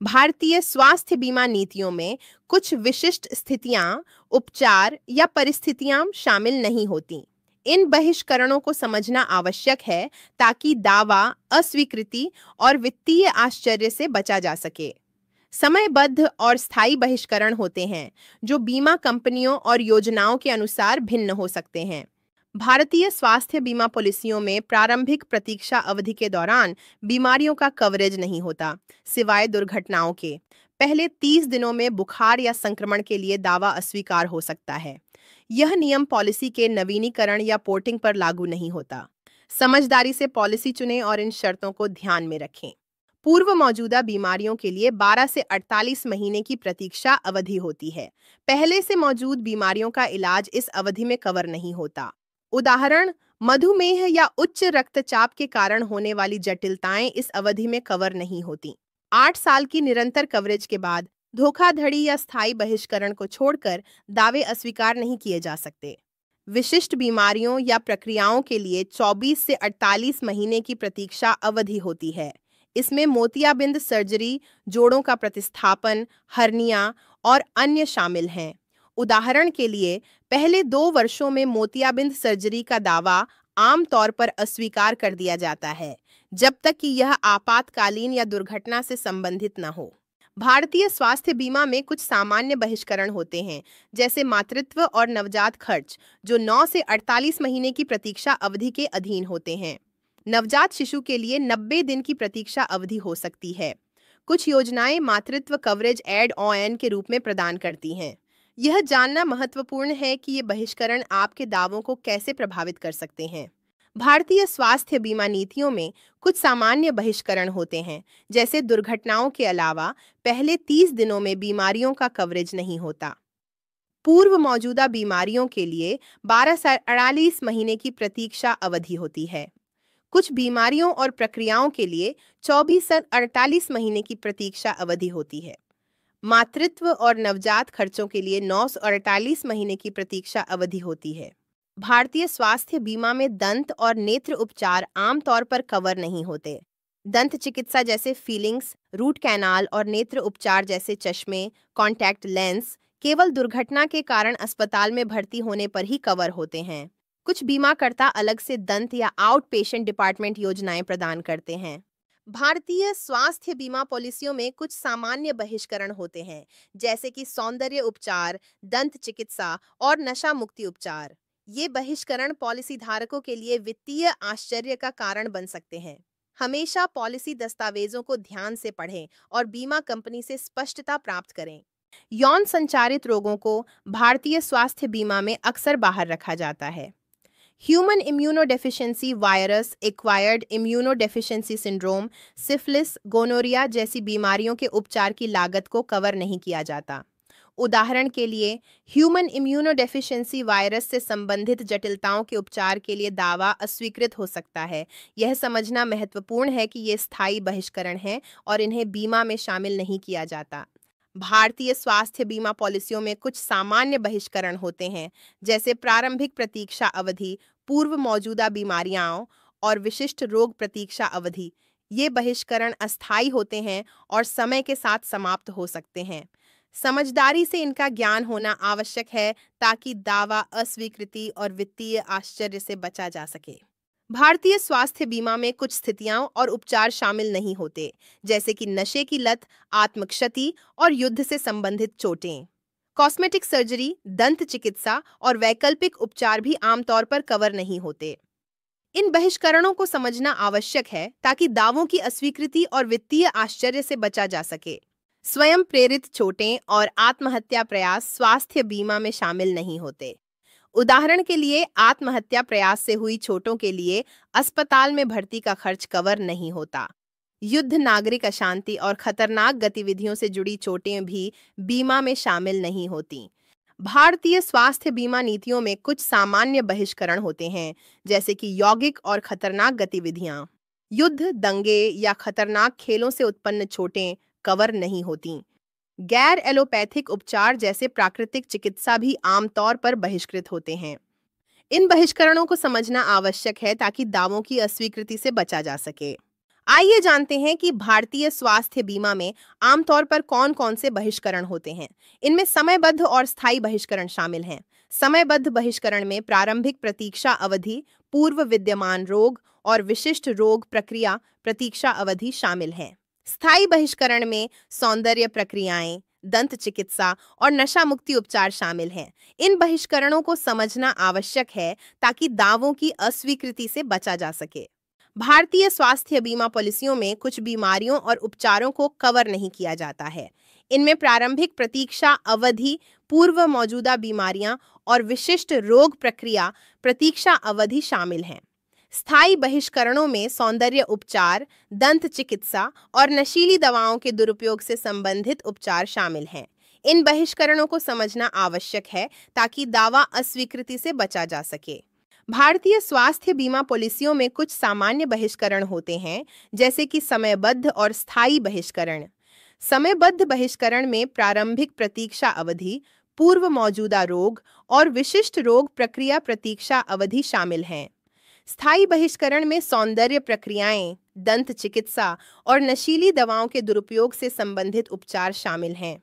भारतीय स्वास्थ्य बीमा नीतियों में कुछ विशिष्ट स्थितियां, उपचार या परिस्थितियां शामिल नहीं होती। इन बहिष्करणों को समझना आवश्यक है ताकि दावा, अस्वीकृति और वित्तीय आश्चर्य से बचा जा सके। समयबद्ध और स्थायी बहिष्करण होते हैं, जो बीमा कंपनियों और योजनाओं के अनुसार भिन्न हो सकते हैं। भारतीय स्वास्थ्य बीमा पॉलिसियों में प्रारंभिक प्रतीक्षा अवधि के दौरान बीमारियों का कवरेज नहीं होता, सिवाय दुर्घटनाओं के। पहले 30 दिनों में बुखार या संक्रमण के लिए दावा अस्वीकार हो सकता है। यह नियम पॉलिसी के नवीनीकरण या पोर्टिंग पर लागू नहीं होता। समझदारी से पॉलिसी चुनें और इन शर्तों को ध्यान में रखें। पूर्व मौजूदा बीमारियों के लिए 12 से 48 महीने की प्रतीक्षा अवधि होती है। पहले से मौजूद बीमारियों का इलाज इस अवधि में कवर नहीं होता। उदाहरण, मधुमेह या उच्च रक्तचाप के कारण होने वाली जटिलताएं इस अवधि में कवर नहीं होती। 8 साल की निरंतर कवरेज के बाद धोखाधड़ी या स्थायी बहिष्करण को छोड़कर दावे अस्वीकार नहीं किए जा सकते। विशिष्ट बीमारियों या प्रक्रियाओं के लिए 24 से 48 महीने की प्रतीक्षा अवधि होती है। इसमें मोतियाबिंद सर्जरी, जोड़ों का प्रतिस्थापन, हर्निया और अन्य शामिल हैं। उदाहरण के लिए, पहले 2 वर्षों में मोतियाबिंद सर्जरी का दावा आमतौर पर अस्वीकार कर दिया जाता है, जब तक कि यह आपातकालीन या दुर्घटना से संबंधित न हो। भारतीय स्वास्थ्य बीमा में कुछ सामान्य बहिष्करण होते हैं, जैसे मातृत्व और नवजात खर्च, जो 9 से 48 महीने की प्रतीक्षा अवधि के अधीन होते हैं। नवजात शिशु के लिए 90 दिन की प्रतीक्षा अवधि हो सकती है। कुछ योजनाएं मातृत्व कवरेज एड ऑन के रूप में प्रदान करती हैं। यह जानना महत्वपूर्ण है कि ये बहिष्करण आपके दावों को कैसे प्रभावित कर सकते हैं। भारतीय स्वास्थ्य बीमा नीतियों में कुछ सामान्य बहिष्करण होते हैं, जैसे दुर्घटनाओं के अलावा पहले 30 दिनों में बीमारियों का कवरेज नहीं होता। पूर्व मौजूदा बीमारियों के लिए 12 से 48 महीने की प्रतीक्षा अवधि होती है। कुछ बीमारियों और प्रक्रियाओं के लिए 24 से 48 महीने की प्रतीक्षा अवधि होती है। मातृत्व और नवजात खर्चों के लिए 9 से 48 महीने की प्रतीक्षा अवधि होती है। भारतीय स्वास्थ्य बीमा में दंत और नेत्र उपचार आमतौर पर कवर नहीं होते। दंत चिकित्सा जैसे फीलिंग्स, रूट कैनाल और नेत्र उपचार जैसे चश्मे, कॉन्टैक्ट लेंस केवल दुर्घटना के कारण अस्पताल में भर्ती होने पर ही कवर होते हैं। कुछ बीमाकर्ता अलग से दंत या आउट पेशेंट डिपार्टमेंट योजनाएं प्रदान करते हैं। भारतीय स्वास्थ्य बीमा पॉलिसियों में कुछ सामान्य बहिष्करण होते हैं, जैसे कि सौंदर्य उपचार, दंत चिकित्सा और नशा मुक्ति उपचार। ये बहिष्करण पॉलिसी धारकों के लिए वित्तीय आश्चर्य का कारण बन सकते हैं। हमेशा पॉलिसी दस्तावेजों को ध्यान से पढ़ें और बीमा कंपनी से स्पष्टता प्राप्त करें। यौन संचारित रोगों को भारतीय स्वास्थ्य बीमा में अक्सर बाहर रखा जाता है। Human immunodeficiency virus, acquired immunodeficiency syndrome, syphilis, gonorrhoea जैसी बीमारियों के उपचार की लागत को कवर नहीं किया जाता। उदाहरण के लिए, ह्यूमन इम्यूनोडेफिशिएंसी वायरस से संबंधित जटिलताओं के उपचार के लिए दावा अस्वीकृत हो सकता है। यह समझना महत्वपूर्ण है कि ये स्थायी बहिष्करण हैं और इन्हें बीमा में शामिल नहीं किया जाता। भारतीय स्वास्थ्य बीमा पॉलिसियों में कुछ सामान्य बहिष्करण होते हैं, जैसे प्रारंभिक प्रतीक्षा अवधि, पूर्व मौजूदा बीमारियां और विशिष्ट रोग प्रतीक्षा अवधि। ये बहिष्करण अस्थायी होते हैं और समय के साथ समाप्त हो सकते हैं। समझदारी से इनका ज्ञान होना आवश्यक है ताकि दावा, अस्वीकृति और वित्तीय आश्चर्य से बचा जा सके। भारतीय स्वास्थ्य बीमा में कुछ स्थितियां और उपचार शामिल नहीं होते, जैसे कि नशे की लत, आत्मक्षति और युद्ध से संबंधित चोटें। कॉस्मेटिक सर्जरी, दंत चिकित्सा और वैकल्पिक उपचार भी आमतौर पर कवर नहीं होते। इन बहिष्करणों को समझना आवश्यक है ताकि दावों की अस्वीकृति और वित्तीय आश्चर्य से बचा जा सके। स्वयं प्रेरित चोटें और आत्महत्या प्रयास स्वास्थ्य बीमा में शामिल नहीं होते। उदाहरण के लिए, आत्महत्या प्रयास से हुई चोटों के लिए अस्पताल में भर्ती का खर्च कवर नहीं होता। युद्ध, नागरिक अशांति और खतरनाक गतिविधियों से जुड़ी चोटें भी बीमा में शामिल नहीं होती। भारतीय स्वास्थ्य बीमा नीतियों में कुछ सामान्य बहिष्करण होते हैं, जैसे कि यौगिक और खतरनाक गतिविधियां। युद्ध, दंगे या खतरनाक खेलों से उत्पन्न चोटें कवर नहीं होती। गैर एलोपैथिक उपचार जैसे प्राकृतिक चिकित्सा भी आमतौर पर बहिष्कृत होते हैं। इन बहिष्करणों को समझना आवश्यक है ताकि दावों की अस्वीकृति से बचा जा सके। आइए जानते हैं कि भारतीय स्वास्थ्य बीमा में आमतौर पर कौन-कौन से बहिष्करण होते हैं। इनमें समयबद्ध और स्थायी बहिष्करण शामिल हैं। समयबद्ध बहिष्करण में प्रारंभिक प्रतीक्षा अवधि, पूर्व विद्यमान रोग और विशिष्ट रोग प्रक्रिया प्रतीक्षा अवधि शामिल हैं। स्थायी बहिष्करण में सौंदर्य प्रक्रियाएं, दंत चिकित्सा और नशा मुक्ति उपचार शामिल हैं। इन बहिष्करणों को समझना आवश्यक है ताकि दावों की अस्वीकृति से बचा जा सके। भारतीय स्वास्थ्य बीमा पॉलिसियों में कुछ बीमारियों और उपचारों को कवर नहीं किया जाता है। इनमें प्रारंभिक प्रतीक्षा अवधि, पूर्व मौजूदा बीमारियां और विशिष्ट रोग प्रक्रिया प्रतीक्षा अवधि शामिल हैं। स्थायी बहिष्करणों में सौंदर्य उपचार, दंत चिकित्सा और नशीली दवाओं के दुरुपयोग से संबंधित उपचार शामिल हैं। इन बहिष्करणों को समझना आवश्यक है ताकि दावा अस्वीकृति से बचा जा सके। भारतीय स्वास्थ्य बीमा पॉलिसियों में कुछ सामान्य बहिष्करण होते हैं, जैसे कि समयबद्ध और स्थायी बहिष्करण। समयबद्ध बहिष्करण में प्रारंभिक प्रतीक्षा अवधि, पूर्व मौजूदा रोग और विशिष्ट रोग प्रक्रिया प्रतीक्षा अवधि शामिल हैं। स्थायी बहिष्करण में सौंदर्य प्रक्रियाएं, दंत चिकित्सा और नशीली दवाओं के दुरुपयोग से संबंधित उपचार शामिल हैं।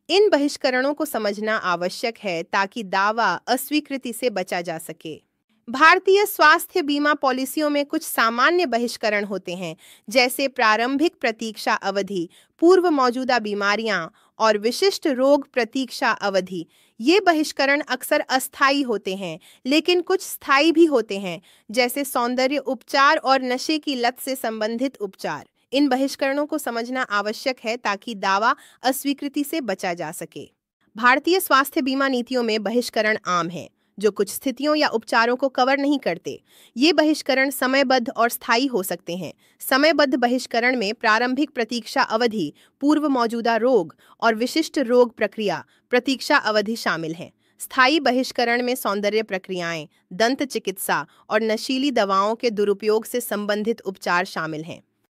इन बहिष्करणों को समझना आवश्यक है ताकि दावा अस्वीकृति से बचा जा सके। भारतीय स्वास्थ्य बीमा पॉलिसियों में कुछ सामान्य बहिष्करण होते हैं, जैसे प्रारंभिक प्रतीक्षा अवधि, पूर्व मौजूदा बीमारियां और विशिष्ट रोग प्रतीक्षा अवधि। ये बहिष्करण अक्सर अस्थायी होते हैं, लेकिन कुछ स्थायी भी होते हैं, जैसे सौंदर्य उपचार और नशे की लत से संबंधित उपचार। इन बहिष्करणों को समझना आवश्यक है ताकि दावा अस्वीकृति से बचा जा सके। भारतीय स्वास्थ्य बीमा नीतियों में बहिष्करण आम है, जो कुछ स्थितियों या उपचारों को कवर नहीं करते। ये बहिष्करण समयबद्ध और स्थायी हो सकते हैं। समयबद्ध बहिष्करण में प्रारंभिक प्रतीक्षा अवधि, पूर्व मौजूदा रोग और विशिष्ट रोग प्रक्रिया प्रतीक्षा अवधि शामिल हैं। स्थायी बहिष्करण में सौंदर्य प्रक्रियाएं, दंत चिकित्सा और नशीली दवाओं के दुरुपयोग से संबंधित उपचार शामिल हैं।